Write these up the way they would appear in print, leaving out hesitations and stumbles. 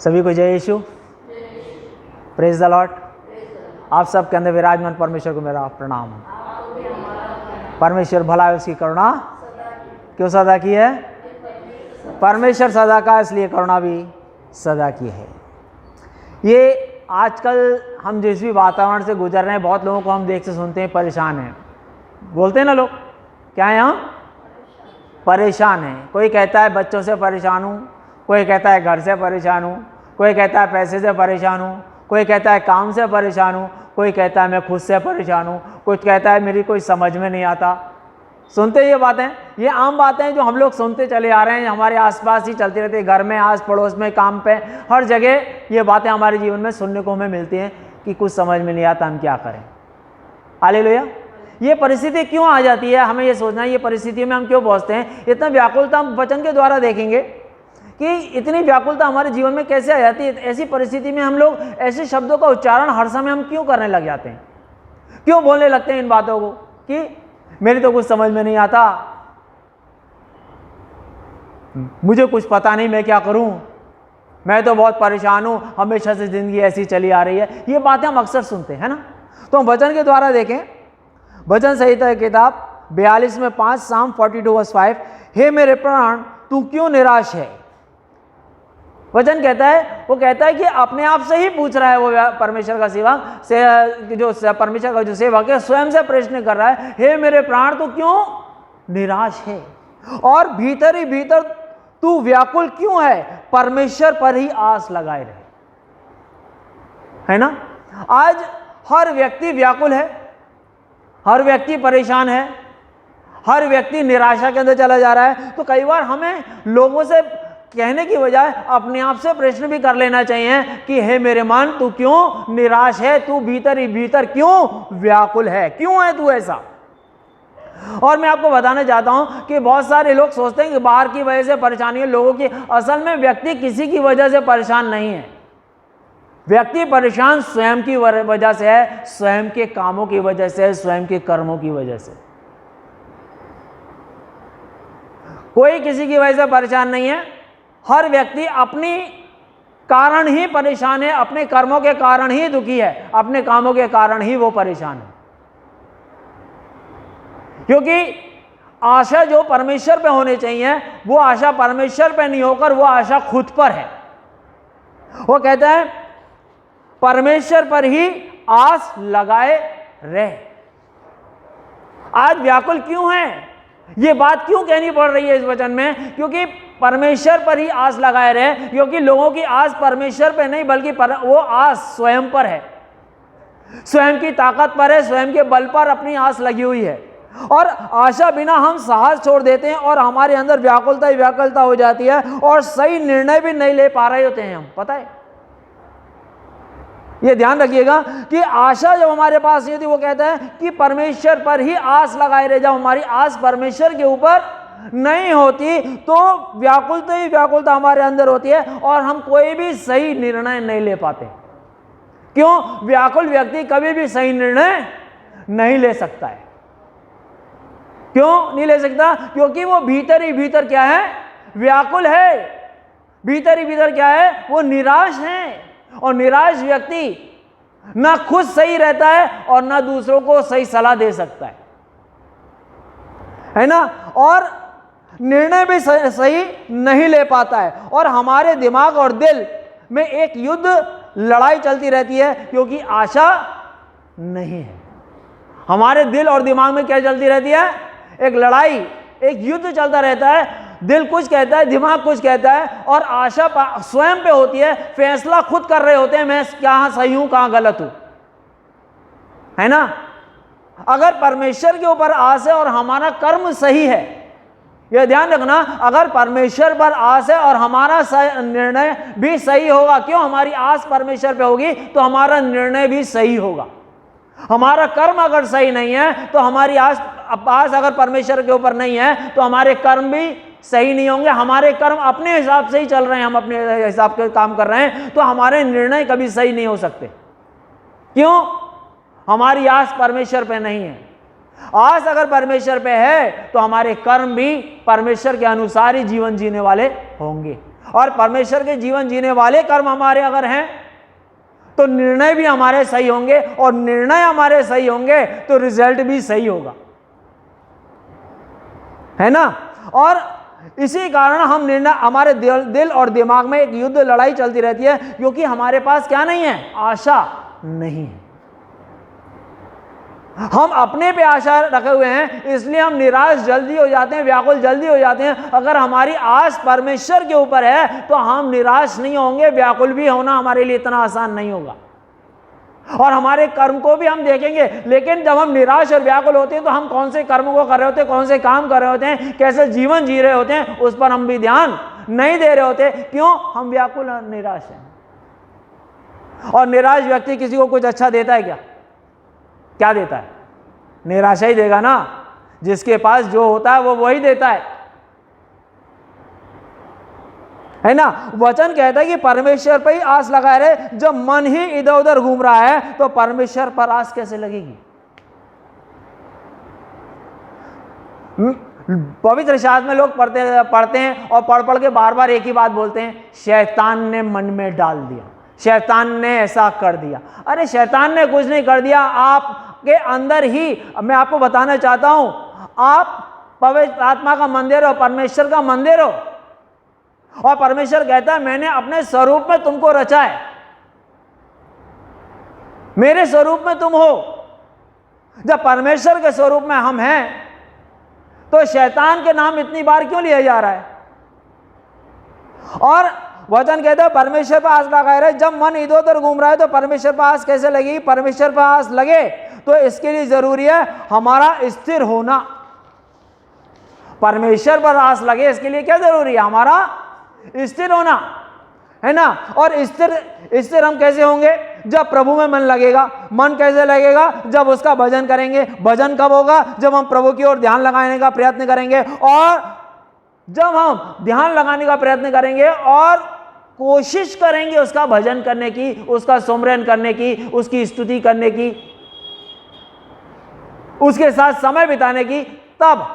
सभी को जय यीशु, प्रेज द लॉर्ड। आप सबके अंदर विराजमान परमेश्वर को मेरा प्रणाम। परमेश्वर भला है, उसकी करुणा क्यों सदा की है? परमेश्वर सदा का, इसलिए करुणा भी सदा की है। ये आजकल हम जिस भी वातावरण से गुजर रहे हैं, बहुत लोगों को हम देख से सुनते हैं परेशान हैं, बोलते हैं ना लोग, क्या है यहाँ? परेशान है। कोई कहता है बच्चों से परेशान हूँ, कोई कहता है घर से परेशान हूँ, कोई कहता है पैसे से परेशान हूँ, कोई कहता है काम से परेशान हूँ, कोई कहता है मैं खुद से परेशान हूँ, कोई कहता है मेरी कोई समझ में नहीं आता। सुनते ये बातें, ये आम बातें हैं जो हम लोग सुनते चले आ रहे हैं, हमारे आसपास ही चलती रहती है, घर में, आस पड़ोस में, काम पे, हर जगह ये बातें हमारे जीवन में सुनने को हमें मिलती हैं कि कुछ समझ में नहीं आता, हम क्या करें। हालेलुया। ये परिस्थिति क्यों आ जाती है, हमें ये सोचना है, ये परिस्थिति में हम क्यों पहुँचते हैं। इतना व्याकुलता हम वचन के द्वारा देखेंगे कि इतनी व्याकुलता हमारे जीवन में कैसे आ जाती है। ऐसी परिस्थिति में हम लोग ऐसे शब्दों का उच्चारण हर समय हम क्यों करने लग जाते हैं, क्यों बोलने लगते हैं इन बातों को कि मेरी तो कुछ समझ में नहीं आता, मुझे कुछ पता नहीं, मैं क्या करूं, मैं तो बहुत परेशान हूं, हमेशा से जिंदगी ऐसी चली आ रही है। ये बातें हम अक्सर सुनते हैं ना। तो हम वचन के द्वारा देखें, वचन संहिता की किताब 42 में 5 साम 42:5, हे मेरे प्राण तू क्यों निराश है। वचन कहता है, वो कहता है कि अपने आप से ही पूछ रहा है वो परमेश्वर का सेवक से, जो परमेश्वर का जो सेवक है, स्वयं से प्रश्न कर रहा है, हे मेरे प्राण तू क्यों निराश है और भीतर ही भीतर तू व्याकुल क्यों है, परमेश्वर पर ही आस लगाए रहे। है ना। आज हर व्यक्ति व्याकुल है, हर व्यक्ति परेशान है, हर व्यक्ति निराशा के अंदर चला जा रहा है। तो कई बार हमें लोगों से कहने की बजाय अपने आप से प्रश्न भी कर लेना चाहिए कि हे मेरे मन तू क्यों निराश है, तू भीतर ही भीतर क्यों व्याकुल है, क्यों है तू ऐसा। और मैं आपको बताना चाहता हूं कि बहुत सारे लोग सोचते हैं कि बाहर की वजह से परेशानी है लोगों की। असल में व्यक्ति किसी की वजह से परेशान नहीं है, व्यक्ति परेशान स्वयं की वजह से है, स्वयं के कामों की वजह से, स्वयं के कर्मों की वजह से। कोई किसी की वजह से परेशान नहीं है, हर व्यक्ति अपनी कारण ही परेशान है, अपने कर्मों के कारण ही दुखी है, अपने कामों के कारण ही वो परेशान है। क्योंकि आशा जो परमेश्वर पे होनी चाहिए वो आशा परमेश्वर पे नहीं होकर वो आशा खुद पर है। वो कहता है परमेश्वर पर ही आस लगाए रहे। आज व्याकुल क्यों है, ये बात क्यों कहनी पड़ रही है इस वचन में? क्योंकि परमेश्वर पर ही आस लगाए रहे, क्योंकि लोगों की आस परमेश्वर पर नहीं बल्कि वो आस स्वयं पर है, स्वयं की ताकत पर है, स्वयं के बल पर अपनी आस लगी हुई है। और आशा बिना हम साहस छोड़ देते हैं और हमारे अंदर व्याकुलता ही व्याकुलता हो जाती है और सही निर्णय भी नहीं ले पा रहे होते हैं हम। पता है, ये ध्यान रखिएगा कि आशा जब हमारे पास नहीं होती, वो कहता है कि परमेश्वर पर ही आस लगाए रहे। जब हमारी आस परमेश्वर के ऊपर नहीं होती तो व्याकुलता ही व्याकुलता हमारे अंदर होती है और हम कोई भी सही निर्णय नहीं ले पाते। क्यों? व्याकुल व्यक्ति कभी भी सही निर्णय नहीं ले सकता है। क्यों नहीं ले सकता? क्योंकि वो भीतर ही भीतर क्या है? व्याकुल है। भीतर ही भीतर क्या है? वो निराश है। और निराश व्यक्ति ना खुद सही रहता है और ना दूसरों को सही सलाह दे सकता है ना। और निर्णय भी सही नहीं ले पाता है। और हमारे दिमाग और दिल में एक युद्ध लड़ाई चलती रहती है क्योंकि आशा नहीं है। हमारे दिल और दिमाग में क्या चलती रहती है? एक लड़ाई, एक युद्ध चलता रहता है। दिल कुछ कहता है, दिमाग कुछ कहता है और आशा स्वयं पे होती है। फैसला खुद कर रहे होते हैं, मैं कहां सही हूं कहां गलत हूं, है ना। अगर परमेश्वर के ऊपर आस है और हमारा कर्म सही है, यह ध्यान रखना, अगर परमेश्वर पर आस है और हमारा निर्णय भी सही होगा। क्यों? हमारी आस परमेश्वर पे होगी तो हमारा निर्णय भी सही होगा। हमारा कर्म अगर सही नहीं है तो हमारी आस अगर परमेश्वर के ऊपर नहीं है तो हमारे कर्म भी सही नहीं होंगे। हमारे कर्म अपने हिसाब से ही चल रहे हैं, हम अपने हिसाब के काम कर रहे हैं, तो हमारे निर्णय कभी सही नहीं हो सकते। क्यों? हमारी आस परमेश्वर पे नहीं है। आस अगर परमेश्वर पे है तो हमारे कर्म भी परमेश्वर के अनुसार ही जीवन जीने वाले होंगे। और परमेश्वर के जीवन जीने वाले कर्म हमारे अगर हैं तो निर्णय भी हमारे सही होंगे, और निर्णय हमारे सही होंगे तो रिजल्ट भी सही होगा, है ना। और इसी कारण हम निर्णय, हमारे दिल और दिमाग में एक युद्ध लड़ाई चलती रहती है, क्योंकि हमारे पास क्या नहीं है, आशा नहीं है। हम अपने पे आशा रखे हुए हैं, इसलिए हम निराश जल्दी हो जाते हैं, व्याकुल जल्दी हो जाते हैं। अगर हमारी आस परमेश्वर के ऊपर है तो हम निराश नहीं होंगे, व्याकुल भी होना हमारे लिए इतना आसान नहीं होगा, और हमारे कर्म को भी हम देखेंगे। लेकिन जब हम निराश और व्याकुल होते हैं तो हम कौन से कर्म को कर रहे होते हैं, कौन से काम कर रहे होते हैं, कैसे जीवन जी रहे होते हैं, उस पर हम भी ध्यान नहीं दे रहे होते। क्यों? हम व्याकुल और निराश हैं। और निराश व्यक्ति किसी को कुछ अच्छा देता है क्या? क्या देता है? निराशा ही देगा ना। जिसके पास जो होता है वो वही देता है ना। वचन कहता है कि परमेश्वर पर ही आस लगाए रहे। जब मन ही इधर उधर घूम रहा है तो परमेश्वर पर आस कैसे लगेगी? पवित्र शास्त्र में लोग पढ़ते हैं और पढ़ के बार बार एक ही बात बोलते हैं, शैतान ने मन में डाल दिया, शैतान ने ऐसा कर दिया। अरे शैतान ने कुछ नहीं कर दिया, आपके अंदर ही, मैं आपको बताना चाहता हूं, आप पवित्र आत्मा का मंदिर हो, परमेश्वर का मंदिर हो, और परमेश्वर कहता है मैंने अपने स्वरूप में तुमको रचा है, मेरे स्वरूप में तुम हो। जब परमेश्वर के स्वरूप में हम हैं तो शैतान के नाम इतनी बार क्यों लिया जा रहा है? और वचन कहता है परमेश्वर पर आस लगाए रहे। जब मन इधर उधर घूम रहा है तो परमेश्वर पर आस कैसे लगेगी? परमेश्वर पर आस लगे तो इसके लिए जरूरी है हमारा स्थिर होना। परमेश्वर पर आस लगे इसके लिए क्या जरूरी है? हमारा स्थिर होना, है ना। और स्थिर हम कैसे होंगे? जब प्रभु में मन लगेगा। मन कैसे लगेगा? जब उसका भजन करेंगे। भजन कब होगा? जब हम प्रभु की ओर ध्यान लगाने का प्रयत्न करेंगे। और जब हम ध्यान लगाने का प्रयत्न करेंगे और कोशिश करेंगे उसका भजन करने की, उसका सुमरन करने की, उसकी स्तुति करने की, उसके साथ समय बिताने की, तब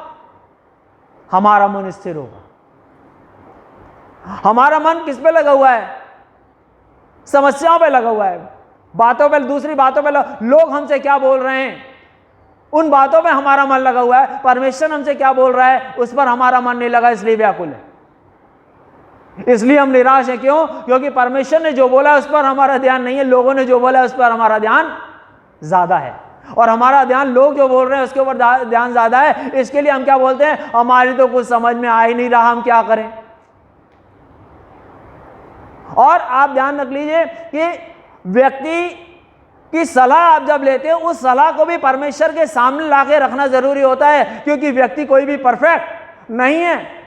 हमारा मन स्थिर होगा। हमारा मन किस पे लगा हुआ है? समस्याओं पे लगा हुआ है, बातों पे, दूसरी बातों पे लोग हमसे क्या बोल रहे हैं उन बातों पे हमारा मन लगा हुआ है। परमेश्वर हमसे क्या बोल रहा है उस पर हमारा मन नहीं लगा, इसलिए व्याकुल है, इसलिए हम निराश हैं। क्यों? क्योंकि परमेश्वर ने जो बोला उस पर हमारा ध्यान नहीं है, लोगों ने जो बोला उस पर हमारा ध्यान ज्यादा है, और हमारा ध्यान लोग जो बोल रहे हैं उसके ऊपर ध्यान ज्यादा है। इसके लिए हम क्या बोलते हैं? हमारी तो कुछ समझ में आ ही नहीं रहा, हम क्या करें। और आप ध्यान रख लीजिए कि व्यक्ति की सलाह आप जब लेते हैं उस सलाह को भी परमेश्वर के सामने लाके रखना जरूरी होता है, क्योंकि व्यक्ति कोई भी परफेक्ट नहीं है।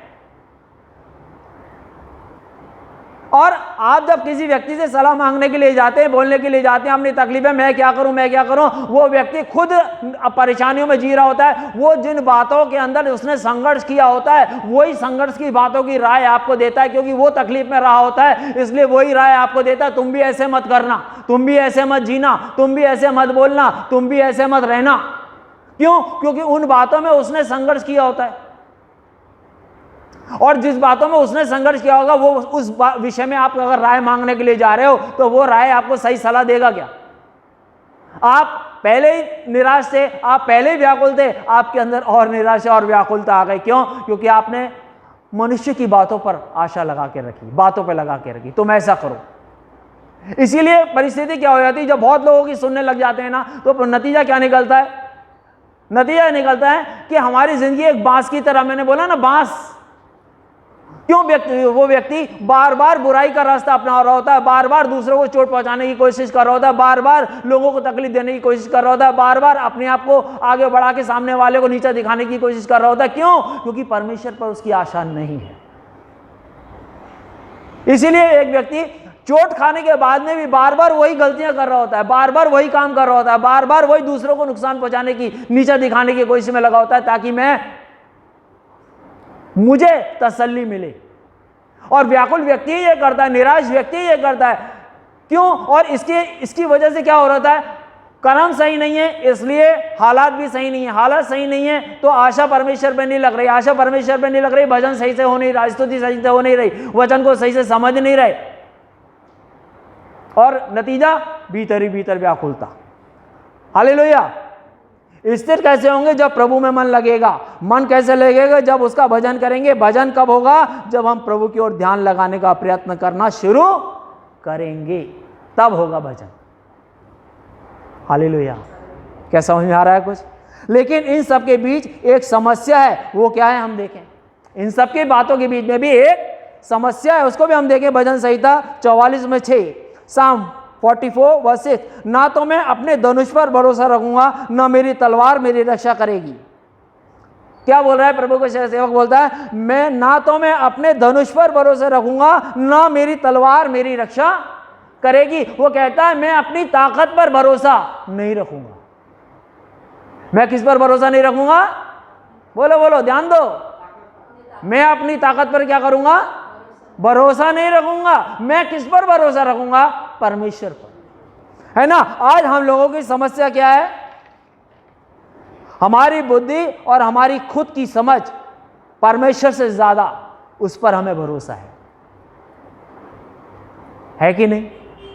और आप जब किसी व्यक्ति से सलाह मांगने के लिए जाते हैं, बोलने के लिए जाते हैं अपनी तकलीफें, मैं क्या करूं, वो व्यक्ति खुद परेशानियों में जी रहा होता है। वो जिन बातों के अंदर उसने संघर्ष किया होता है वही संघर्ष की बातों की राय आपको देता है, क्योंकि वो तकलीफ में रहा होता है, इसलिए वही राय आपको देता है। तुम भी ऐसे मत करना, तुम भी ऐसे मत जीना, तुम भी ऐसे मत बोलना, तुम भी ऐसे मत रहना। क्यों? क्योंकि उन बातों में उसने संघर्ष किया होता है, और जिस बातों में उसने संघर्ष किया होगा वो उस विषय में आप अगर राय मांगने के लिए जा रहे हो तो वो राय आपको सही सलाह देगा क्या? आप पहले ही निराश थे, आप पहले ही व्याकुल थे, आपके अंदर और निराशा और व्याकुलता आ गई। क्यों? क्योंकि आपने मनुष्य की बातों पर आशा लगा के रखी, बातों पर लगा के रखी, तुम ऐसा करो। इसीलिए परिस्थिति क्या हो जाती है, जब बहुत लोगों की सुनने लग जाते हैं ना, तो नतीजा क्या निकलता है? नतीजा निकलता है कि हमारी जिंदगी एक बांस की तरह, मैंने बोला ना बांस। क्यों? वो व्यक्ति बार बार बुराई का रास्ता अपना रहा होता है, बार बार दूसरों को चोट पहुंचाने की कोशिश कर रहा होता है, बार बार लोगों को तकलीफ देने की कोशिश कर रहा होता है, बार बार अपने आप को आगे बढ़ा के सामने वाले को नीचा दिखाने की कोशिश कर रहा होता है। क्यों? क्योंकि परमेश्वर पर उसकी आशा नहीं है। इसीलिए एक व्यक्ति चोट खाने के बाद में भी बार बार वही गलतियां कर रहा होता है, बार बार वही काम कर रहा होता है, बार बार वही दूसरों को नुकसान पहुंचाने की, नीचा दिखाने की कोशिश में लगा होता है, ताकि मुझे तसल्ली मिले। और व्याकुल व्यक्ति ये करता है, निराश व्यक्ति ये करता है। क्यों? और इसकी वजह से क्या हो रहा है? कर्म सही नहीं है इसलिए हालात भी सही नहीं है, हालात सही नहीं है तो आशा परमेश्वर पे नहीं लग रही, आशा परमेश्वर पे नहीं लग रही, भजन सही से हो नहीं रहा, स्तुति सही से हो नहीं रही, वचन को सही से समझ नहीं रहे, और नतीजा भीतर ही भीतर व्याकुलता। हालेलुया। स्थिर कैसे होंगे? जब प्रभु में मन लगेगा। मन कैसे लगेगा? जब उसका भजन करेंगे। भजन कब होगा? जब हम प्रभु की ओर ध्यान लगाने का प्रयत्न करना शुरू करेंगे, तब होगा भजन। हालेलुया। क्या समझ में आ रहा है कुछ? लेकिन इन सब के बीच एक समस्या है, वो क्या है हम देखें। इन सब की बातों के बीच में भी एक समस्या है, उसको भी हम देखें। भजन संहिता 44 में 6, साम 44 वर्स 6, ना तो मैं अपने धनुष पर भरोसा रखूंगा, ना मेरी तलवार मेरी रक्षा करेगी। क्या बोल रहा है प्रभु का सेवक? बोलता है मैं ना तो मैं अपने धनुष पर भरोसा रखूंगा, ना मेरी तलवार मेरी रक्षा करेगी। वो कहता है मैं अपनी ताकत पर भरोसा नहीं रखूंगा। मैं किस पर भरोसा नहीं रखूंगा? बोलो बोलो, ध्यान दो। मैं अपनी ताकत पर क्या करूंगा? भरोसा नहीं रखूंगा। मैं किस पर भरोसा रखूंगा? परमेश्वर पर, है ना। आज हम लोगों की समस्या क्या है? हमारी बुद्धि और हमारी खुद की समझ परमेश्वर से ज्यादा उस पर हमें भरोसा है कि नहीं?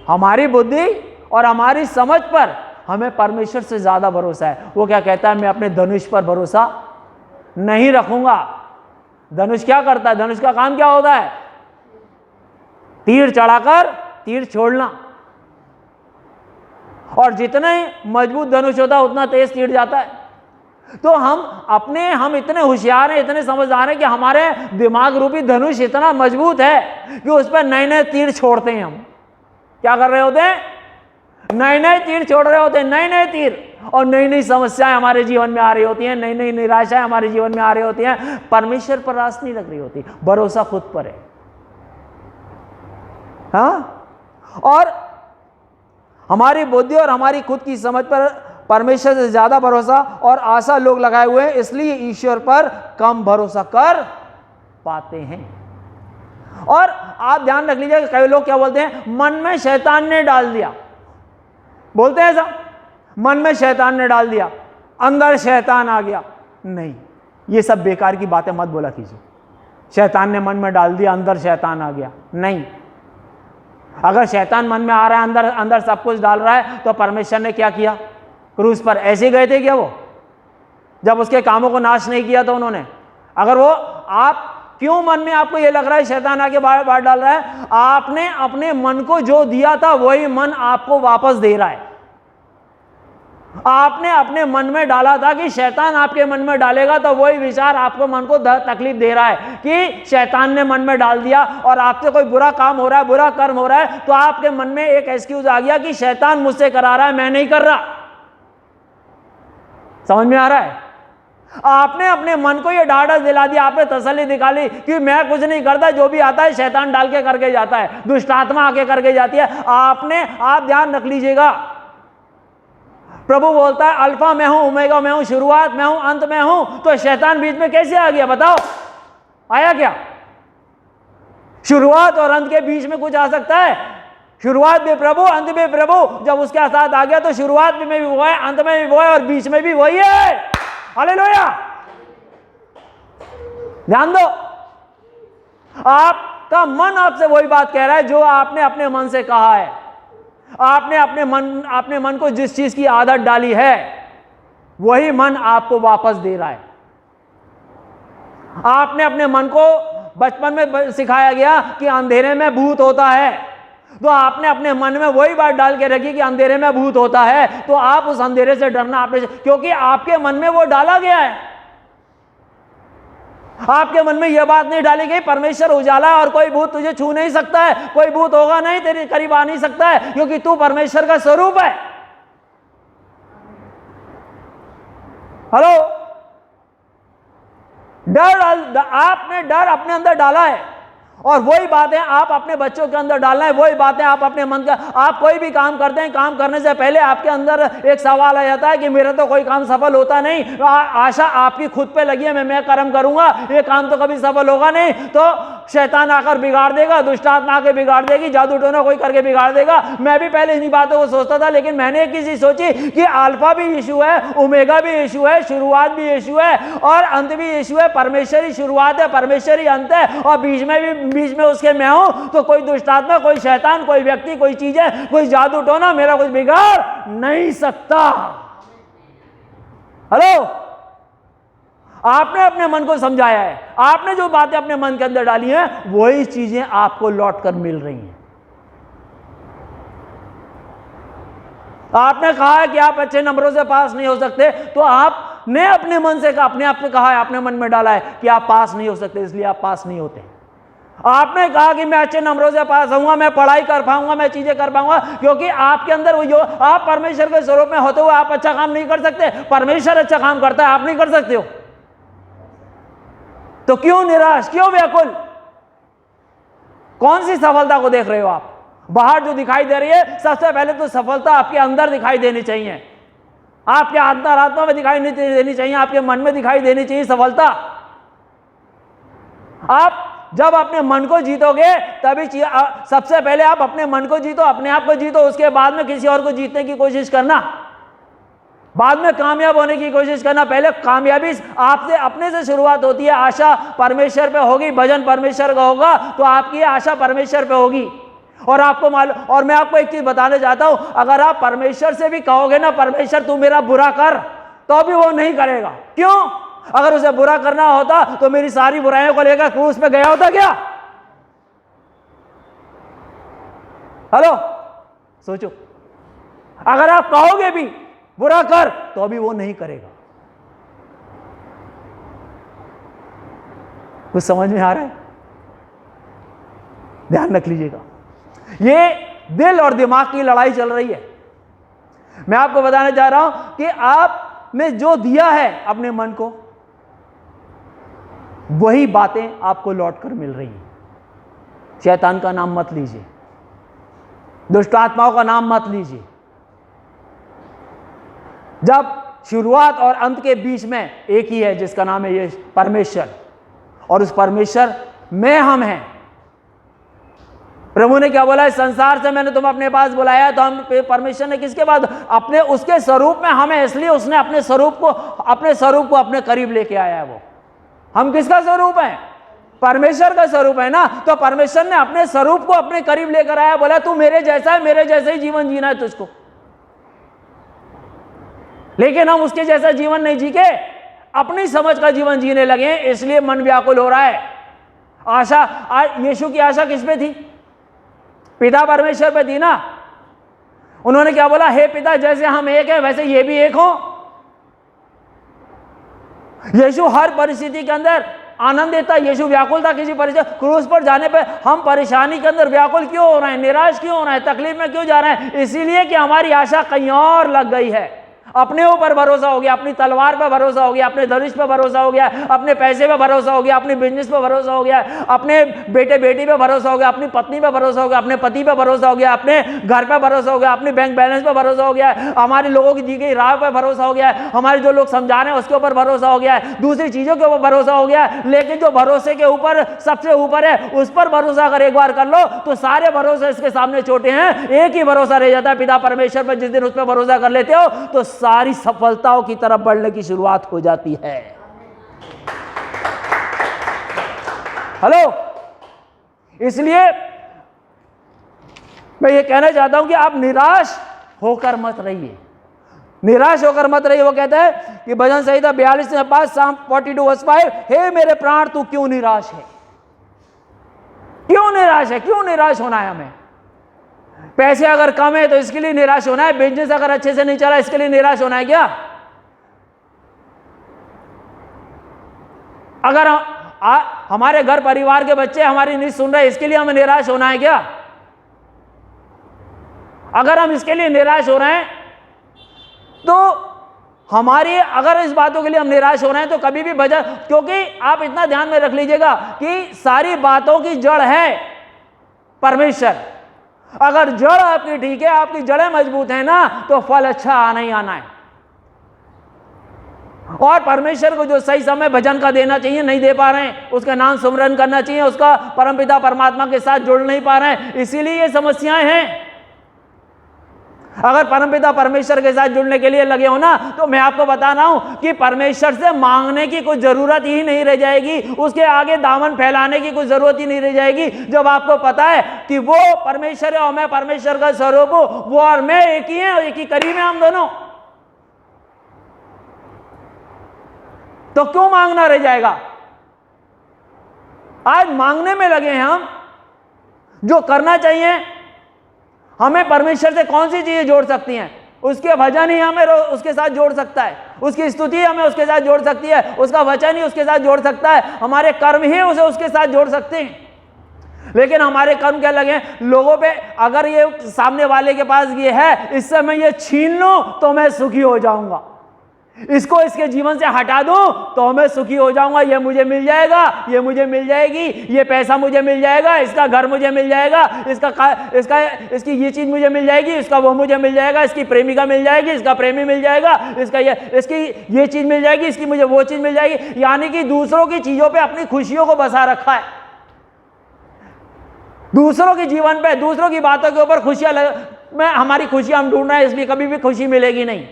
हमारी बुद्धि और हमारी समझ पर हमें परमेश्वर से ज्यादा भरोसा है। वो क्या कहता है? मैं अपने धनुष पर भरोसा नहीं रखूंगा। धनुष क्या करता है? धनुष का काम क्या होता है? तीर चढ़ाकर तीर छोड़ना, और जितने मजबूत धनुष होता है उतना तेज तीर जाता है। तो हम इतने होशियार हैं, इतने समझदार हैं कि हमारे दिमाग रूपी धनुष इतना मजबूत है कि उस पर नए नए तीर छोड़ते हैं। हम क्या कर रहे होते हैं? नए नए तीर छोड़ रहे होते हैं, नए नए तीर, और नई नई समस्याएं हमारे जीवन में आ रही होती हैं, नई नई निराशाएं हमारे जीवन में आ रही होती हैं। परमेश्वर पर आस नहीं रख रही होती, भरोसा खुद पर है। हाँ, और हमारी बुद्धि और हमारी खुद की समझ पर परमेश्वर से ज्यादा भरोसा और आशा लोग लगाए हुए हैं, इसलिए ईश्वर पर कम भरोसा कर पाते हैं। और आप ध्यान रख लीजिए, कई लोग क्या बोलते हैं? मन में शैतान ने डाल दिया, बोलते हैं ऐसा, मन में शैतान ने डाल दिया, अंदर शैतान आ गया। नहीं, ये सब बेकार की बातें मत बोला कीजिए। शैतान ने मन में डाल दिया, अंदर शैतान आ गया, नहीं। अगर शैतान मन में आ रहा है, अंदर अंदर सब कुछ डाल रहा है, तो परमेश्वर ने क्या किया? क्रूस पर ऐसे गए थे क्या वो? जब उसके कामों को नाश नहीं किया तो उन्होंने? अगर वो, आप क्यों मन में आपको ये लग रहा है शैतान आके बाहर डाल रहा है? आपने अपने मन को जो दिया था वही मन आपको वापस दे रहा है। आपने अपने मन में डाला था कि शैतान आपके मन में डालेगा, तो वही विचार आपको मन को तकलीफ दे रहा है कि शैतान ने मन में डाल दिया, और आपसे कोई बुरा काम हो रहा है, बुरा कर्म हो रहा है, तो आपके मन में एक एक्सक्यूज आ गया कि शैतान मुझसे करा रहा है, मैं नहीं कर रहा। समझ में आ रहा है? आपने अपने मन को ये ढाढ़स दिला दिया, आपने तसल्ली दिखा ली कि मैं कुछ नहीं करता, जो भी आता है शैतान डाल के करके जाता है, दुष्ट आत्मा आके करके जाती है। आप ध्यान रख लीजिएगा, प्रभु बोलता है अल्फा मैं हूं, ओमेगा मैं हूं, शुरुआत मैं हूं, अंत मैं हूं। तो शैतान बीच में कैसे आ गया? बताओ, आया क्या? शुरुआत और अंत के बीच में कुछ आ सकता है? शुरुआत भी प्रभु, अंत भी प्रभु। जब उसके साथ आ गया तो शुरुआत में भी वो है, अंत में भी वो है, और बीच में भी वही है। हालेलुया। ध्यान दो, आपका मन आपसे वही बात कह रहा है जो आपने अपने मन से कहा है। आपने अपने मन को जिस चीज की आदत डाली है, वही मन आपको वापस दे रहा है। आपने अपने मन को बचपन में सिखाया गया कि अंधेरे में भूत होता है, तो आपने अपने मन में वही बात डाल के रखी कि अंधेरे में भूत होता है, तो आप उस अंधेरे से डरना आपने, क्योंकि आपके मन में वो डाला गया है। आपके मन में यह बात नहीं डाली गई परमेश्वर उजाला है और कोई भूत तुझे छू नहीं सकता है, कोई भूत होगा नहीं, तेरे करीब आ नहीं सकता है, क्योंकि तू परमेश्वर का स्वरूप है। हेलो, आपने डर अपने अंदर डाला है, और वही बातें आप अपने बच्चों के अंदर डालना है, वही बातें आप अपने मन का। आप कोई भी काम करते हैं, काम करने से पहले आपके अंदर एक सवाल आ जाता है कि मेरा तो कोई काम सफल होता नहीं, आशा आपकी खुद पे लगी है, मैं कर्म करूंगा, ये काम तो कभी सफल होगा नहीं। तो शैतान आकर बिगाड़ देगा, दुष्ट आत्मा आकर बिगाड़ देगी, जादू टोना कोई करके बिगाड़ देगा। मैं भी पहले इन्हीं बातों को सोचता था, लेकिन मैंने एक चीज सोची कि अल्फा भी यीशु है, ओमेगा भी यीशु है, शुरुआत भी यीशु है और अंत भी यीशु है। परमेश्वर ही शुरुआत है, परमेश्वर ही अंत है और बीच में उसके मैं हूं। तो कोई दुष्ट आत्मा, कोई शैतान, कोई व्यक्ति, कोई चीजें, कोई जादू टोना मेरा कुछ बिगाड़ नहीं सकता। हेलो, आपने अपने मन को समझाया है, आपने जो बातें अपने मन के अंदर डाली हैं वही चीजें आपको लौटकर मिल रही हैं। आपने कहा है कि आप अच्छे नंबरों से पास नहीं हो सकते, तो आपने अपने मन से अपने आप से कहा है, अपने मन में डाला है कि आप पास नहीं हो सकते, इसलिए आप पास नहीं होते। आपने कहा कि मैं अच्छे नंबरों से पास होऊंगा, मैं पढ़ाई कर पाऊंगा, मैं चीजें कर पाऊंगा, क्योंकि आपके अंदर वो जो आप परमेश्वर के स्वरूप में होते हुए आप अच्छा काम नहीं कर सकते। परमेश्वर अच्छा काम करता है, आप नहीं कर सकते हो। तो क्यों निराश, क्यों व्याकुल? कौन सी सफलता को देख रहे हो आप? बाहर जो दिखाई दे रही है, सबसे पहले तो सफलता आपके अंदर दिखाई देनी चाहिए, आपके अंतरात्मा में दिखाई नहीं देनी चाहिए, आपके मन में दिखाई देनी चाहिए सफलता। आप जब अपने मन को जीतोगे तभी सबसे पहले आप अपने मन को जीतो, अपने आप को जीतो, उसके बाद में किसी और को जीतने की कोशिश करना, बाद में कामयाब होने की कोशिश करना। पहले कामयाबी आपसे अपने से शुरुआत होती है। आशा परमेश्वर पे होगी, भजन परमेश्वर का होगा, तो आपकी आशा परमेश्वर पे होगी। और आपको मालूम, और मैं आपको एक चीज बताने चाहता हूं, अगर आप परमेश्वर से भी कहोगे ना, परमेश्वर तू मेरा बुरा कर, तो भी वो नहीं करेगा। क्यों? अगर उसे बुरा करना होता तो मेरी सारी बुराइयों को लेकर क्रूस पे गया होता क्या? हेलो, सोचो, अगर आप कहोगे भी बुरा कर, तो भी वो नहीं करेगा। कुछ समझ में आ रहा है? ध्यान रख लीजिएगा, ये दिल और दिमाग की लड़ाई चल रही है। मैं आपको बताने जा रहा हूं कि आपने जो दिया है अपने मन को, वही बातें आपको लौटकर मिल रही हैं। शैतान का नाम मत लीजिए, दुष्ट आत्माओं का नाम मत लीजिए। जब शुरुआत और अंत के बीच में एक ही है, जिसका नाम है ये परमेश्वर, और उस परमेश्वर में हम हैं। प्रभु ने क्या बोला? इस संसार से मैंने तुम्हें अपने पास बुलाया, तो हम परमेश्वर ने किसके बाद अपने उसके स्वरूप में हमें, इसलिए उसने अपने स्वरूप को अपने करीब लेके आया है। वो हम किसका स्वरूप है? परमेश्वर का स्वरूप है ना। तो परमेश्वर ने अपने स्वरूप को अपने करीब लेकर आया, बोला तू मेरे जैसा है, मेरे जैसा ही जीवन जीना है तुझको। लेकिन हम उसके जैसा जीवन नहीं जी के अपनी समझ का जीवन जीने लगे, इसलिए मन व्याकुल हो रहा है। आशा, यीशु की आशा किस पे थी? पिता परमेश्वर पे थी ना। उन्होंने क्या बोला? हे पिता, जैसे हम एक हैं वैसे ये भी एक हो। यीशु हर परिस्थिति के अंदर आनंद देता। यीशु व्याकुल था किसी परिस्थिति, क्रूस पर जाने पे हम परेशानी के अंदर व्याकुल क्यों हो रहे हैं, निराश क्यों हो रहे हैं, तकलीफ में क्यों जा रहे हैं? इसीलिए कि हमारी आशा कहीं और लग गई है। अपने ऊपर भरोसा हो गया, अपनी तलवार पर भरोसा हो गया, अपने धनुष पर भरोसा हो गया, अपने पैसे पे भरोसा हो गया, अपने बिजनेस पे भरोसा हो गया, अपने बेटे बेटी पे भरोसा हो गया, अपनी पत्नी पे भरोसा हो गया, अपने पति पे भरोसा हो गया, अपने घर पे भरोसा हो गया, अपने बैंक बैलेंस पे भरोसा हो गया, हमारे लोगों की दी गई राह पे भरोसा हो गया, हमारे जो लोग समझा रहे हैं उसके ऊपर भरोसा हो गया, दूसरी चीजों के ऊपर भरोसा हो गया। लेकिन जो भरोसे के ऊपर सबसे ऊपर है, उस पर भरोसा अगर एक बार कर लो तो सारे भरोसे इसके सामने छोटे हैं। एक ही भरोसा रह जाता है, पिता परमेश्वर पर। जिस दिन उस पर भरोसा कर लेते हो तो सारी सफलताओं की तरफ बढ़ने की शुरुआत हो जाती है। हेलो, इसलिए मैं ये कहना चाहता हूं कि आप निराश होकर मत रहिए, निराश होकर मत रहिए। वो कहता है कि भजन संहिता 42:5, Psalm 42:5, हे मेरे प्राण तू क्यों निराश है? क्यों निराश है? क्यों निराश होना है हमें? पैसे अगर कम है तो इसके लिए निराश होना है? बिजनेस अगर अच्छे से नहीं चला इसके लिए निराश होना है क्या? अगर हमारे घर परिवार के बच्चे हमारी नहीं सुन रहे इसके लिए हमें निराश होना है क्या? अगर हम इसके लिए निराश हो रहे हैं तो हमारी, अगर इस बातों के लिए हम निराश हो रहे हैं तो कभी भी भजन, क्योंकि आप इतना ध्यान में रख लीजिएगा कि सारी बातों की जड़ है परमेश्वर। अगर जड़ आपकी ठीक है, आपकी जड़ें मजबूत है ना, तो फल अच्छा आना ही आना है। और परमेश्वर को जो सही समय भजन का देना चाहिए नहीं दे पा रहे हैं, उसका नाम सुमरन करना चाहिए, उसका परमपिता परमात्मा के साथ जुड़ नहीं पा रहे हैं, इसीलिए ये समस्याएं हैं। अगर परमपिता परमेश्वर के साथ जुड़ने के लिए लगे हो ना, तो मैं आपको बता रहा हूं कि परमेश्वर से मांगने की कोई जरूरत ही नहीं रह जाएगी, उसके आगे दामन फैलाने की कोई जरूरत ही नहीं रह जाएगी। जब आपको पता है कि वो परमेश्वर है और मैं परमेश्वर का स्वरूप हूं, वो और मैं एक ही है, एक ही करीब है हम दोनों, तो क्यों मांगना रह जाएगा। आज मांगने में लगे हैं हम। जो करना चाहिए, हमें परमेश्वर से कौन सी चीजें जोड़ सकती हैं? उसके भजन ही हमें उसके साथ जोड़ सकता है, उसकी स्तुति हमें उसके साथ जोड़ सकती है, उसका वचन ही उसके साथ जोड़ सकता है, हमारे कर्म ही उसे उसके साथ जोड़ सकते हैं। लेकिन हमारे कर्म क्या लगे लोगों पे, अगर ये सामने वाले के पास ये है, इससे मैं ये छीन लूं तो मैं सुखी हो जाऊंगा, इसको इसके जीवन से हटा दूं तो मैं सुखी हो जाऊंगा, ये मुझे मिल जाएगा, ये मुझे मिल जाएगी, ये पैसा मुझे मिल जाएगा, इसका घर मुझे मिल जाएगा, इसकी ये चीज मुझे मिल जाएगी, इसका वो मुझे मिल जाएगा, इसकी प्रेमिका मिल जाएगी, इसका प्रेमी मिल जाएगा, इसकी ये चीज मिल जाएगी, इसकी मुझे वो चीज मिल जाएगी। यानी कि दूसरों की चीजों पे अपनी खुशियों को बसा रखा है, दूसरों के जीवन पे, दूसरों की बातों के ऊपर खुशियां हमारी खुशियां हम ढूंढ रहे हैं, इसलिए कभी भी खुशी मिलेगी नहीं।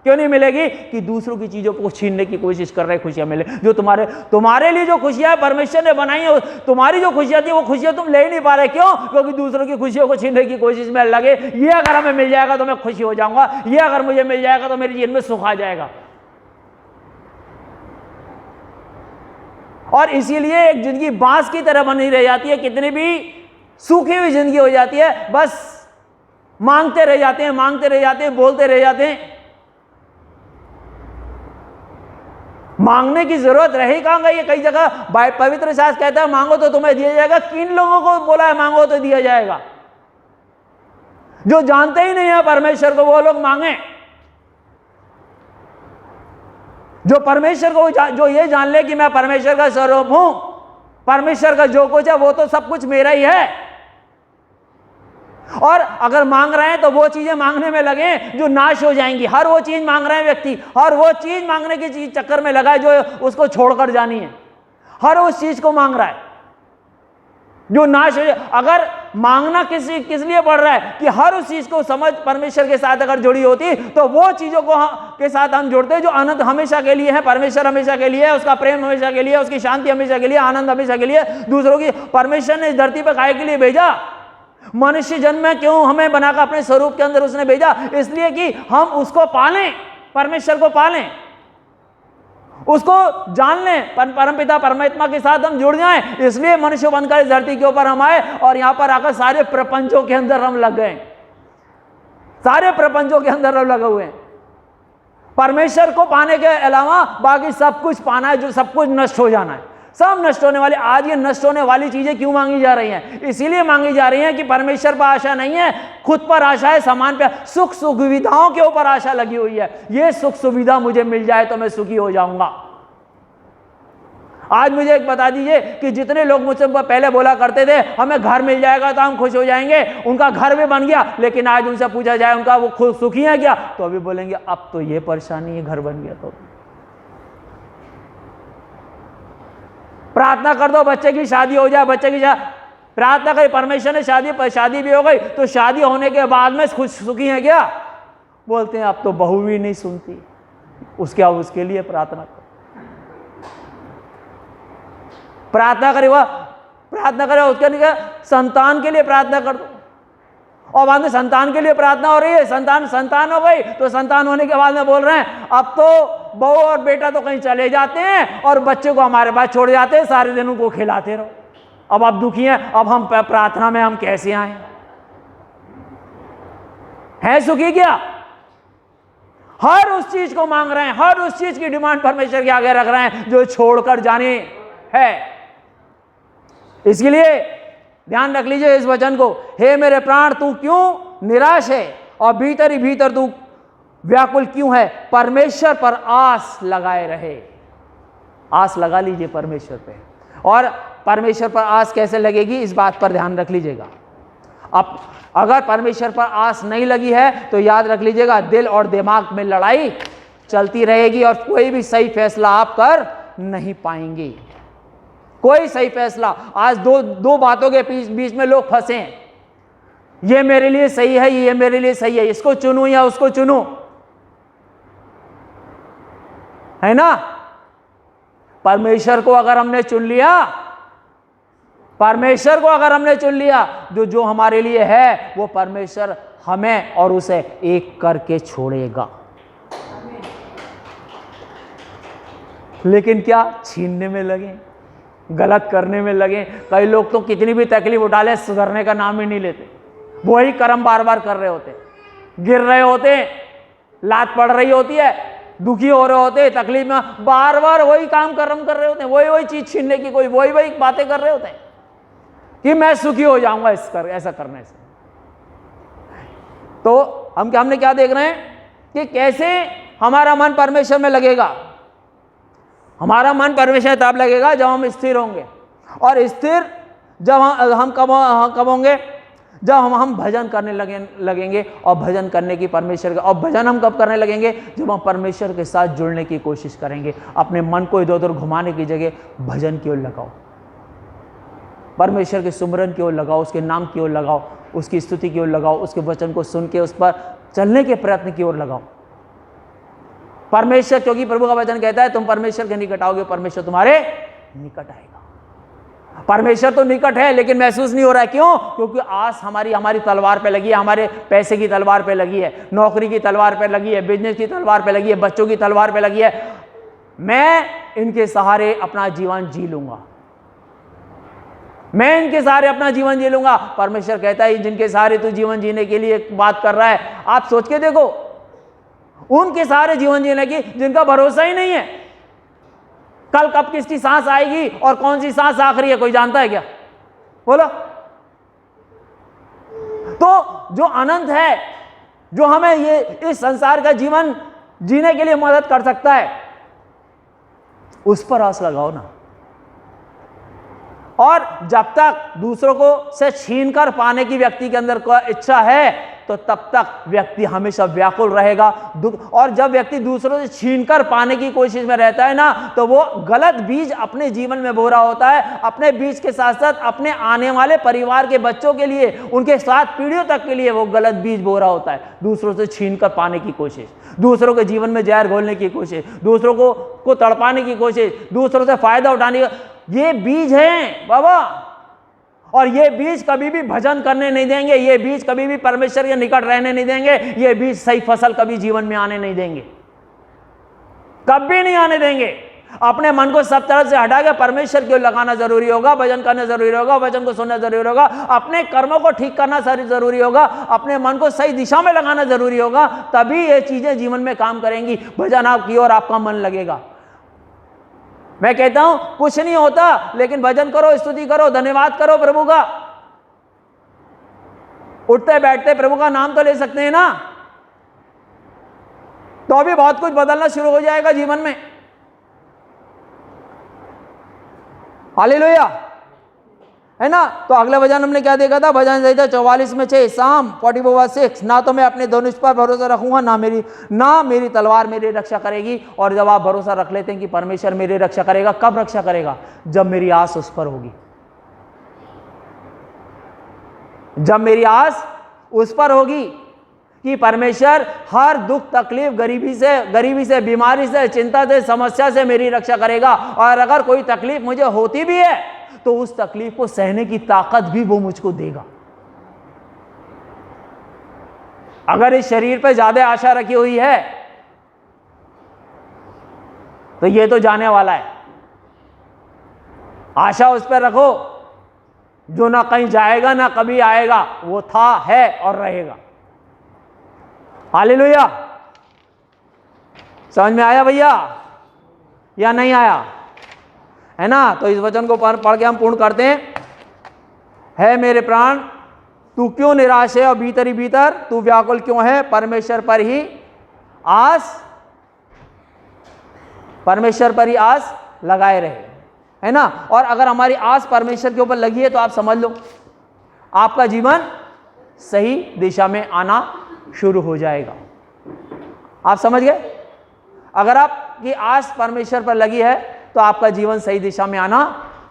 क्यों नहीं मिलेगी? कि दूसरों की चीजों को छीनने की कोशिश कर रहे, खुशियां मिले। जो तुम्हारे लिए जो खुशियां परमेश्वर ने बनाई है, तुम्हारी जो खुशियां थी वो खुशियां तुम ले ही नहीं पा रहे। क्यों? क्योंकि दूसरों की खुशियों को छीनने की कोशिश में लगे। ये अगर हमें मिल जाएगा तो मैं खुशी हो जाऊंगा, ये अगर मुझे मिल जाएगा तो मेरे जीवन में सुख आ जाएगा। और इसीलिए एक जिंदगी बांस की तरह बनी रह जाती है, कितनी भी सूखी हुई जिंदगी हो जाती है, बस मांगते रह जाते हैं, मांगते रह जाते हैं, बोलते रह जाते हैं। मांगने की जरूरत रही कहां गई है? कई जगह पवित्र शास्त्र कहता है मांगो तो तुम्हें दिया जाएगा। किन लोगों को बोला है मांगो तो दिया जाएगा? जो जानते ही नहीं है परमेश्वर को वो लोग मांगे। जो परमेश्वर को जो ये जान ले कि मैं परमेश्वर का स्वरूप हूं, परमेश्वर का जो कुछ है वो तो सब कुछ मेरा ही है, और अगर मांग रहे हैं तो वो चीजें मांगने में लगे जो नाश हो जाएंगी। हर वो चीज मांग रहे हैं व्यक्ति, हर वो चीज मांगने की चीज चक्कर में लगा है जो उसको छोड़कर जानी है। हर उस चीज को मांग रहा है जो नाश हो जाए। अगर मांगना किस लिए पड़ रहा है कि हर उस चीज को समझ परमेश्वर के साथ अगर जुड़ी होती तो वो चीजों को के साथ हम जुड़ते जो अनंत हमेशा के लिए है, परमेश्वर हमेशा के लिए है, उसका प्रेम हमेशा के लिए, उसकी शांति हमेशा के लिए, आनंद हमेशा के लिए, दूसरों की। परमेश्वर ने इस धरती पर काहे के लिए भेजा? मनुष्य जन्म में क्यों हमें बनाकर अपने स्वरूप के अंदर उसने भेजा? इसलिए कि हम उसको पालें, परमेश्वर को पालें, उसको जान लें, परमपिता परमात्मा के साथ हम जुड़ जाएं। इसलिए मनुष्य बनकर इस धरती के ऊपर हम आए और यहां पर आकर सारे प्रपंचों के अंदर हम लग गए, सारे प्रपंचों के अंदर हम लगे हुए हैं। परमेश्वर को पाने के अलावा बाकी सब कुछ पाना है, जो सब कुछ नष्ट हो जाना है, सब नष्ट होने वाली। आज ये नष्ट होने वाली चीजें क्यों मांगी जा रही हैं? इसीलिए मांगी जा रही हैं कि परमेश्वर पर आशा नहीं है, खुद पर आशा है, सामान पे, सुख सुविधाओं के ऊपर आशा लगी हुई है। ये सुख सुविधा मुझे मिल जाए तो मैं सुखी हो जाऊंगा। आज मुझे एक बता दीजिए कि जितने लोग मुझसे पहले बोला करते थे हमें घर मिल जाएगा तो हम खुश हो जाएंगे, उनका घर भी बन गया, लेकिन आज उनसे पूछा जाए उनका वो खुद सुखी है क्या, तो अभी बोलेंगे अब तो ये परेशानी है, घर बन गया तो। प्रार्थना कर दो बच्चे की शादी हो जाए, बच्चे की प्रार्थना करी, परमेश्वर ने शादी भी हो गई, तो शादी होने के बाद में खुश सुखी है क्या? बोलते हैं अब तो बहू भी नहीं सुनती, उसके लिए प्रार्थना करो। प्रार्थना करे, वह प्रार्थना करे, उसके लिए संतान के लिए प्रार्थना कर दो, और बाद में संतान के लिए प्रार्थना हो रही है, संतान हो गई, तो संतान होने के बाद में बोल रहे हैं अब तो बहू और बेटा तो कहीं चले जाते हैं और बच्चे को हमारे पास छोड़ जाते हैं, सारे दिन उनको खिलाते रहो। अब आप दुखी हैं, अब हम प्रार्थना में हम कैसे आए? है सुखी क्या? हर उस चीज को मांग रहे हैं, हर उस चीज की डिमांड परमेश्वर के आगे रख रहे हैं जो छोड़कर जाने है। इसके लिए ध्यान रख लीजिए इस वचन को, हे मेरे प्राण तू क्यों निराश है और भीतर ही भीतर तू व्याकुल क्यों है? परमेश्वर पर आस लगाए रहे। आस लगा लीजिए परमेश्वर पे। और परमेश्वर पर आस कैसे लगेगी, इस बात पर ध्यान रख लीजिएगा। अब अगर परमेश्वर पर आस नहीं लगी है तो याद रख लीजिएगा दिल और दिमाग में लड़ाई चलती रहेगी और कोई भी सही फैसला आप कर नहीं पाएंगे। कोई सही फैसला, आज दो बातों के बीच में लोग फंसे हैं, ये मेरे लिए सही है, ये मेरे लिए सही है, इसको चुनूं या उसको चुनूं, है ना। परमेश्वर को अगर हमने चुन लिया, परमेश्वर को अगर हमने चुन लिया, जो हमारे लिए है वो परमेश्वर हमें और उसे एक करके छोड़ेगा। लेकिन क्या छीनने में लगे, गलत करने में लगे। कई लोग तो कितनी भी तकलीफ उठा ले सुधरने का नाम ही नहीं लेते, वही कर्म बार बार कर रहे होते, गिर रहे होते, लात पड़ रही होती है, दुखी हो रहे होते, तकलीफ में बार बार वही काम कर्म कर रहे होते हैं, वही चीज छीनने की कोई वही बातें कर रहे होते हैं कि मैं सुखी हो जाऊंगा ऐसा करने से। तो हमने क्या देख रहे हैं कि कैसे हमारा मन परमेश्वर में लगेगा। हमारा मन परमेश्वर तब लगेगा जब हम स्थिर होंगे, और स्थिर जब हम कब होंगे, जब हम भजन करने लगेंगे और भजन करने की परमेश्वर का। और भजन हम कब करने लगेंगे, जब हम परमेश्वर के साथ जुड़ने की कोशिश करेंगे। अपने मन को इधर उधर घुमाने की जगह भजन की ओर लगाओ, परमेश्वर के सुमरन की ओर लगाओ, उसके नाम की ओर लगाओ, उसकी स्तुति की ओर लगाओ, उसके वचन को सुन के उस पर चलने के प्रयत्न की ओर लगाओ। परमेश्वर, क्योंकि प्रभु का वचन कहता है तुम परमेश्वर के निकट आओगे, परमेश्वर तुम्हारे निकट आएगा। परमेश्वर तो निकट है लेकिन महसूस नहीं हो रहा है। क्यों? क्योंकि आस हमारी तलवार पे लगी है, हमारे पैसे की तलवार पे लगी है, नौकरी की तलवार पे लगी है, बिजनेस की तलवार पे लगी है, बच्चों की तलवार पे लगी है। मैं इनके सहारे अपना जीवन जी लूंगा, मैं इनके सहारे अपना जीवन जी लूंगा। परमेश्वर कहता है जिनके सहारे तू जीवन जीने के लिए बात कर रहा है, आप सोच के देखो, उनके सहारे जीवन जीने की जिनका भरोसा ही नहीं है। कल कब किसकी सांस आएगी और कौन सी सांस आखिरी है, कोई जानता है क्या? बोलो। तो जो अनंत है, जो हमें ये इस संसार का जीवन जीने के लिए मदद कर सकता है, उस पर आस लगाओ ना। और जब तक दूसरों को से छीन कर पाने की व्यक्ति के अंदर कोई इच्छा है, तो तब तक व्यक्ति हमेशा व्याकुल रहेगा, दुख। और जब व्यक्ति दूसरों से छीनकर पाने की कोशिश में रहता है ना, तो वो गलत बीज अपने जीवन में बो रहा होता है। अपने बीज के साथ साथ अपने आने वाले परिवार के बच्चों के लिए, उनके 7 पीढ़ियों तक के लिए वो गलत बीज बो रहा होता है। दूसरों से छीनकर पाने की कोशिश, दूसरों के जीवन में जहर घोलने की कोशिश, दूसरों को तड़पाने की कोशिश, दूसरों से फायदा उठाने का, ये बीज हैं बाबा। और ये बीज कभी भी भजन करने नहीं देंगे, ये बीज कभी भी परमेश्वर के निकट रहने नहीं देंगे, ये बीज सही फसल कभी जीवन में आने नहीं देंगे, कभी नहीं आने देंगे। अपने मन को सब तरह से हटा के परमेश्वर की ओर लगाना जरूरी होगा, भजन करना जरूरी होगा, वचन को सुनना जरूरी होगा, अपने कर्मों को ठीक करना जरूरी होगा, अपने मन को सही दिशा में लगाना जरूरी होगा, तभी ये चीजें जीवन में काम करेंगी। भजन आपकी ओर आपका मन लगेगा। मैं कहता हूं कुछ नहीं होता, लेकिन भजन करो, स्तुति करो, धन्यवाद करो प्रभु का। उठते बैठते प्रभु का नाम तो ले सकते हैं ना, तो अभी बहुत कुछ बदलना शुरू हो जाएगा जीवन में। हालेलुया, है ना। तो अगला भजन हमने क्या देखा था? भजन संहिता 44 में 6, साम 44:6, ना तो मैं अपने धनुष पर भरोसा रखूंगा, ना मेरी तलवार मेरी रक्षा करेगी। और जब आप भरोसा रख लेते हैं कि परमेश्वर मेरी रक्षा करेगा, कब रक्षा करेगा? जब मेरी आस उस पर होगी, जब मेरी आस उस पर होगी कि परमेश्वर हर दुख तकलीफ, गरीबी से, बीमारी से, चिंता से, समस्या से मेरी रक्षा करेगा। और अगर कोई तकलीफ मुझे होती भी है तो उस तकलीफ को सहने की ताकत भी वो मुझको देगा। अगर इस शरीर पे ज्यादा आशा रखी हुई है तो ये तो जाने वाला है। आशा उस पर रखो जो ना कहीं जाएगा ना कभी आएगा, वो था, है और रहेगा। हालेलुया। समझ में आया भैया या नहीं आया? है ना। तो इस वचन को पढ़ के हम पूर्ण करते हैं। है मेरे प्राण तू क्यों निराश है और भीतर ही भीतर तू व्याकुल क्यों है? परमेश्वर पर ही आस लगाए रहे, है ना। और अगर हमारी आस परमेश्वर के ऊपर लगी है तो आप समझ लो आपका जीवन सही दिशा में आना शुरू हो जाएगा। आप समझ गए? अगर आपकी आस परमेश्वर पर लगी है तो आपका जीवन सही दिशा में आना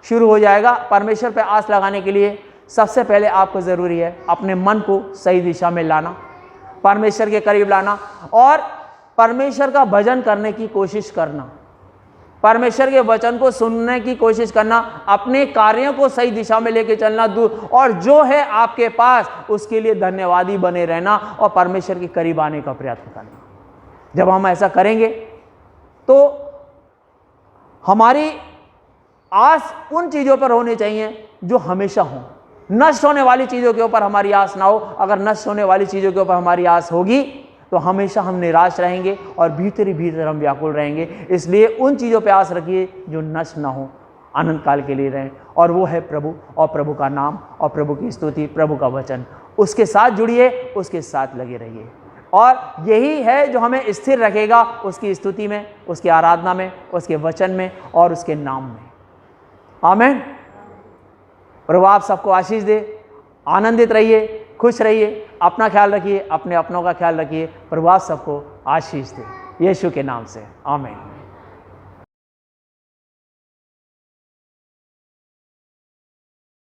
शुरू हो जाएगा। परमेश्वर पर आस लगाने के लिए सबसे पहले आपको ज़रूरी है अपने मन को सही दिशा में लाना, परमेश्वर के करीब लाना और परमेश्वर का भजन करने की कोशिश करना, परमेश्वर के वचन को सुनने की कोशिश करना, अपने कार्यों को सही दिशा में लेके चलना दूर, और जो है आपके पास उसके लिए धन्यवादी बने रहना और परमेश्वर के करीब आने का प्रयत्न करना। जब हम ऐसा करेंगे तो हमारी आस उन चीज़ों पर होनी चाहिए जो हमेशा हों। नष्ट होने वाली चीज़ों के ऊपर हमारी आस ना हो। अगर नष्ट होने वाली चीज़ों के ऊपर हमारी आस होगी तो हमेशा हम निराश रहेंगे और भीतर ही भीतर हम व्याकुल रहेंगे। इसलिए उन चीज़ों पे आस रखिए जो नष्ट ना हो, अनंत काल के लिए रहें, और वो है प्रभु और प्रभु का नाम और प्रभु की स्तुति, प्रभु का वचन। उसके साथ जुड़िए, उसके साथ लगे रहिए, और यही है जो हमें स्थिर रखेगा उसकी स्तुति में, उसकी आराधना में, उसके वचन में और उसके नाम में। आमीन। प्रभु आप सबको आशीष दे। आनंदित रहिए, खुश रहिए, अपना ख्याल रखिए, अपने अपनों का ख्याल रखिए। प्रभु आप सबको आशीष दे, यीशु के नाम से। आमीन।